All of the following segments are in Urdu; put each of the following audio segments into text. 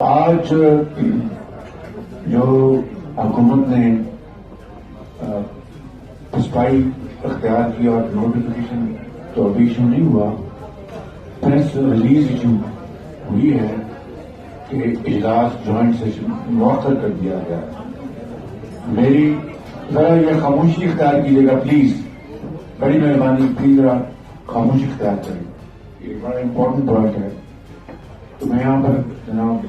آج جو حکومت نے تصفائی اختیار کی اور نوٹیفکیشن تو ابھی ایشو نہیں ہوا، پریس ریلیز ایشو ہوئی ہے کہ اجلاس جوائنٹ سیشن مؤخر کر دیا گیا۔ میری ذرا یہ خاموشی اختیار کیجیے گا پلیز، بڑی مہربانی، پلیز ذرا خاموشی اختیار کریں، یہ بڑا امپورٹنٹ پوائنٹ ہے۔ تو میں یہاں پر جناب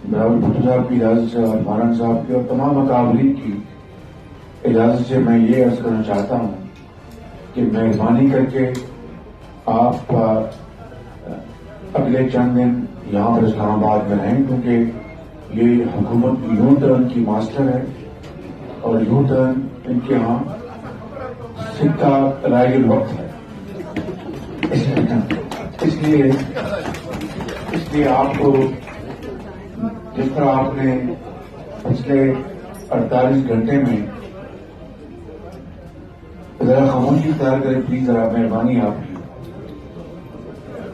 بلاول بھٹو صاحب کی اجازت سے اور ماران صاحب کی اور تمام اکابرین کی اجازت سے میں یہ عرض کرنا چاہتا ہوں کہ مہربانی کر کے آپ اگلے چند دن یہاں پر اسلام آباد میں رہیں، کیونکہ یہ حکومت یو ٹرن کی ماسٹر ہے اور یو ٹرن ان کے ہاں سکہ رائے الوقت ہے۔ اس لیے آپ کو جس طرح آپ نے پچھلے 48 گھنٹے میں ذرا خاموشی اختیار کریں پلیز، ذرا مہربانی آپ کی۔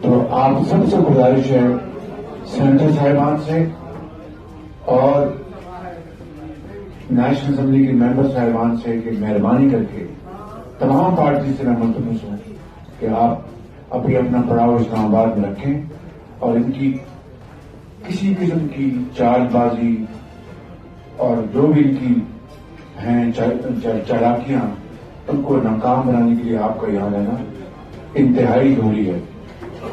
تو آپ سب سے گزارش ہے سینیٹر صاحبان سے اور نیشنل اسمبلی کے ممبر صاحبان سے کہ مہربانی کر کے تمام پارٹی سے میں ملتمس ہوں کہ آپ ابھی اپنا پڑاؤ اسلام آباد میں رکھیں اور ان کی کسی قسم کی چال بازی اور جو بھی ان کی ہیں چالاکیاں ان کو ناکام بنانے کے لیے آپ کا یہاں رہنا انتہائی ضروری ہے۔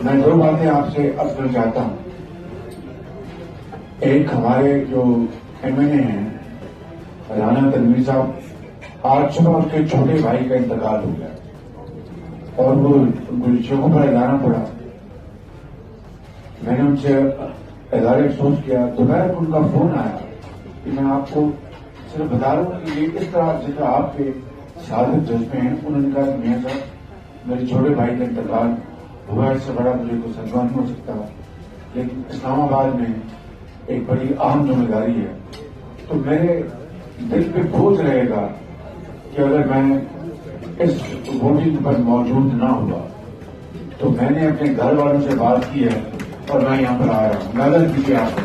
میں دو باتیں آپ سے عرض کرنا چاہتا ہوں۔ ایک، ہمارے جو ایم این اے ہیں رانا تنویر صاحب، آج صبح ان کے چھوٹے بھائی کا انتقال ہو گیا اور وہ شوقوں پر جانا پڑا۔ میں نے ان سے اظہار افسوس کیا، دوپہر کو ان کا فون آیا کہ میں آپ کو صرف بتا رہا ہوں کہ یہ اس طرح جس طرح آپ کے سعادت جذبے ہیں، انہوں نے کہا کہ میاں صاحب میرے چھوٹے بھائی کا انتقال ہوا، اس سے بڑا مجھے کوئی صدمہ نہیں ہو سکتا، لیکن اسلام آباد میں ایک بڑی اہم ذمہ داری ہے، تو میرے دل پہ بوجھ رہے گا کہ اگر میں اس ووٹنگ پر موجود نہ ہوا تو میں نے اپنے گھر والوں سے بات کی ہے اور میں یہاں پر آ رہا ہوں، نظر کیجیے آپ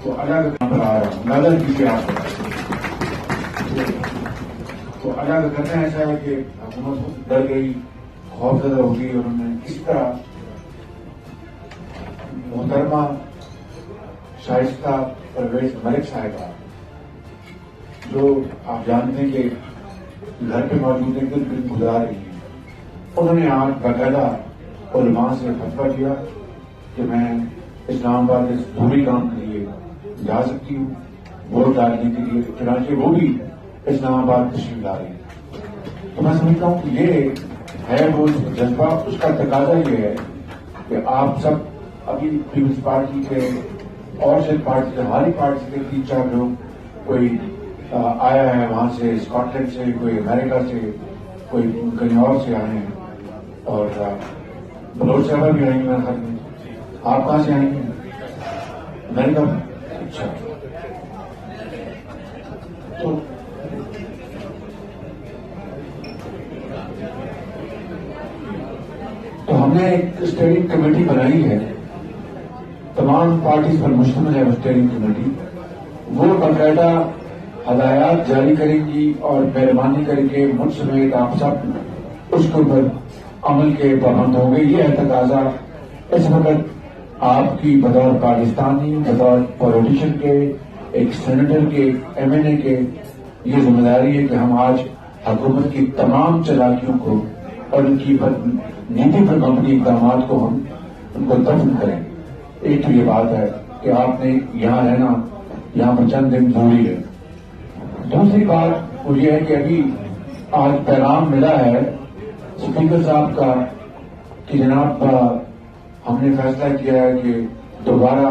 تو الگ یہاں پر آ رہا ہوں، نظر کیجیے آپ تو الگ کرنا ایسا ہے کہ حکومت ڈر گئی، خوف زدہ ہو گئی، اور انہوں نے اس طرح محترمہ شائستہ پرویز ملک صاحبہ، جو آپ جانتے ہیں کہ گھر پہ موجود ہیں، دن گزار رہی ہیں، انہوں نے آج باقاعدہ علماء سے فتویٰ دیا کہ میں اسلام آباد کے ضروری کام کے لیے جا سکتی ہوں ووٹ ڈالنے کے لیے، چنانچہ وہ بھی اسلام آباد تشریف لا رہی ہے۔ تو میں سمجھتا ہوں کہ یہ ہے وہ جذبہ، اس کا تقاضا یہ ہے کہ آپ سب ابھی پیپلز پارٹی کے اور سے پارٹی سے، ہماری پارٹی کے 3-4 لوگ، کوئی آیا ہے وہاں سے اسکاٹ لینڈ سے، کوئی امریکہ سے، کوئی کہیں اور سے آئے ہیں، اور بلوچ صاحبہ بھی آئیں گے میرے خیال میں۔ آپ کہاں سے آئیں گے؟ امریکہ۔ اچھا، تو ہم نے ایک اسٹیئرنگ کمیٹی بنائی ہے، تمام پارٹیز پر مشتمل ہے وہ اسٹیئرنگ کمیٹی، وہ باقاعدہ ہدایات جاری کریں گی اور مہربانی کر کے مجھ سمیت آپ سب اس کے اوپر عمل کے پابند ہوں گے۔ یہ ہے تقاضا اس وقت آپ کی بطور پاکستانی، بطور پولیٹیشین کے، ایک سینیٹر کے، ایم این اے کے، یہ ذمہ داری ہے کہ ہم آج حکومت کی تمام چالاکیوں کو اور ان کی نیتی پر مبنی اقدامات کو ہم ان کو دفن کریں۔ ایک تو یہ بات ہے کہ آپ نے یہاں رہنا، یہاں پر چند دن ضروری ہے۔ دوسری بات وہ یہ ہے کہ ابھی آج پیغام ملا ہے اسپیکر صاحب کا کہ جناب ہم نے فیصلہ کیا ہے کہ دوبارہ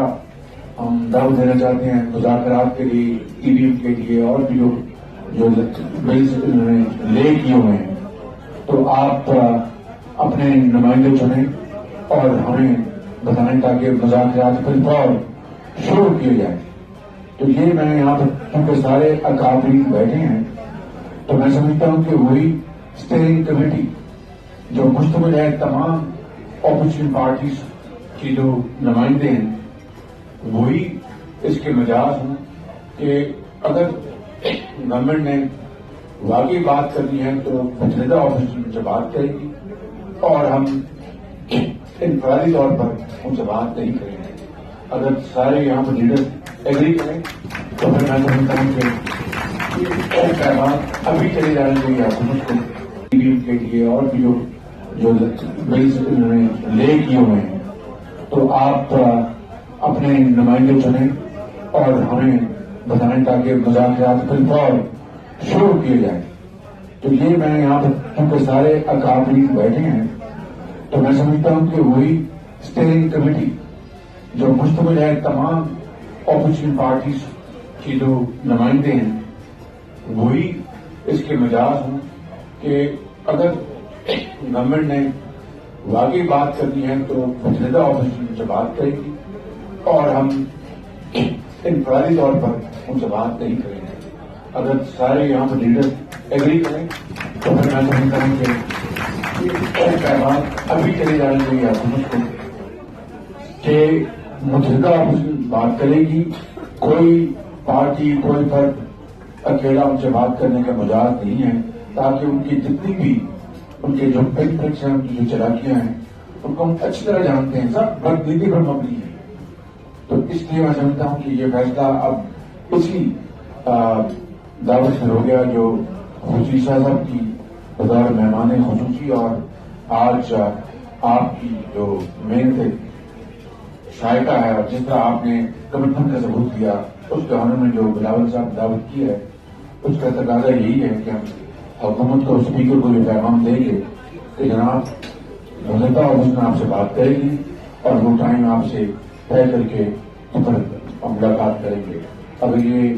ہم دعوت دینا چاہتے ہیں مذاکرات کے لیے، ای وی ایم کے لیے، اور بھی جو بلز لے کیے ہوئے ہیں، تو آپ اپنے نمائندے چنیں اور ہمیں بتائیں تاکہ مذاکرات پر فور شروع کیے جائیں۔ تو یہ میں یہاں پر کیونکہ سارے اکابرین بیٹھے ہیں، تو میں سمجھتا ہوں کہ وہی اسٹیئرنگ کمیٹی جو مشتمل ہے تمام اپوزیشن پارٹیز کی جو نمائندے ہیں وہی اس کے مجاز ہوں کہ اگر گورنمنٹ نے واقعی بات کرنی ہے تو متحدہ اپوزیشن سے بات کرے گی اور ہم انفرادی طور پر ان سے بات نہیں کریں گے. اگر سارے یہاں پر لیڈر ایگری کریں تو پھر میں سمجھتا ہوں کہ پیغام ابھی چلے جانے چاہیے حکومت کو کے لیے اور بھی جو انہوں نے لے کیے ہوئے ہیں. تو آپ اپنے نمائندے چنیں اور ہمیں بتائیں تاکہ مذاکرات بالفور شروع کیے جائیں. تو یہ میں یہاں پر کیونکہ سارے اکابرین بیٹھے ہیں تو میں سمجھتا ہوں کہ وہی اسٹیئرنگ کمیٹی جو مشتمل ہے تمام اپوزیشن پارٹیز کی جو نمائندے ہیں وہی اس کے مجاز ہوں کہ اگر گورنمنٹ نے واقعی بات کرنی ہے تو متحدہ اپوزیشن سے بات کرے گی اور ہم انفرادی طور پر ان سے بات نہیں کریں گے. اگر سارے یہاں پر لیڈر ایگری کریں تو پھر میں سمجھتا ہوں کہ پیغام ابھی چلے جانے چاہیے حکومت کو کہ متحدہ اپوزیشن بات کرے گی. کوئی پارٹی کوئی فرد اکیلا ان سے بات کرنے کا مجاز نہیں ہے تاکہ ان کی جتنی بھی ان کے جو پن ٹرکس ہیں ان کی جو چلاکیاں ہیں ان کو ہم اچھی طرح جانتے ہیں. سب بدنیتی پر مبنی ہے. تو اس لیے میں سمجھتا ہوں کہ یہ فیصلہ اب اسی دعوت سے ہو گیا جو خصوصی صاحب کی بطور مہمان خصوصی اور آج آپ کی جو محنت شائقہ ہے اور جس طرح آپ نے کمٹمنٹ کا ثبوت دیا اس کے حوالے میں جو بلاول صاحب دعوت کی ہے اس کا تقاضا یہی ہے کہ ہم حکومت کو اسپیکر کو یہ پیغام دیں گے کہ جناب متحدہ اپوزیشن آپ سے بات کرے گی اور وہ ٹائم آپ سے طے کر کے پھر ملاقات کریں گے. اگر یہ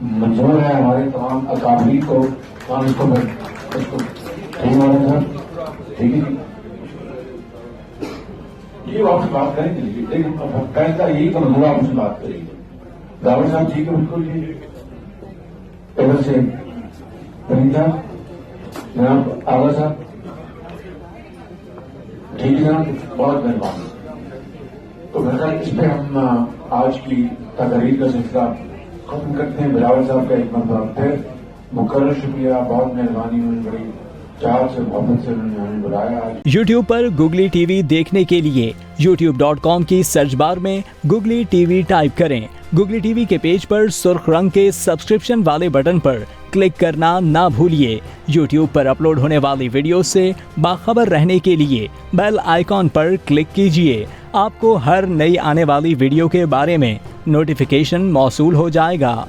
منظور ہے ہمارے تمام اکابرین کو ہم اس کو ٹھیک ہے ٹھیک ہے یہ آپ سے بات کریں گے لیکن فیصلہ یہی تو منظور آپ سے بات کریں گے. داور صاحب ٹھیک ہے بالکل ادھر سے جناب آغا صاحب ٹھیک ہے جناب بہت مہربانی. تو بہرحال اس پہ ہم آج کی تقریر کا سلسلہ ختم کرتے ہیں. بلاول صاحب کا ایک مرتبہ پھر مکرر شکریہ. بہت مہربانی انہوں نے بڑی چار سے محبت سے انہوں نے ہمیں بلایا. یوٹیوب پر گوگلی ٹی وی دیکھنے کے لیے youtube.com کی سرچ بار میں گوگلی ٹی وی ٹائپ کریں. گوگلی ٹی وی کے پیج پر سرخ رنگ کے سبسکرپشن والے بٹن پر کلک کرنا نہ بھولیے. یوٹیوب پر اپلوڈ ہونے والی ویڈیو سے باخبر رہنے کے لیے بیل آئیکن پر کلک کیجیے. آپ کو ہر نئی آنے والی ویڈیو کے بارے میں نوٹیفیکیشن موصول ہو جائے گا.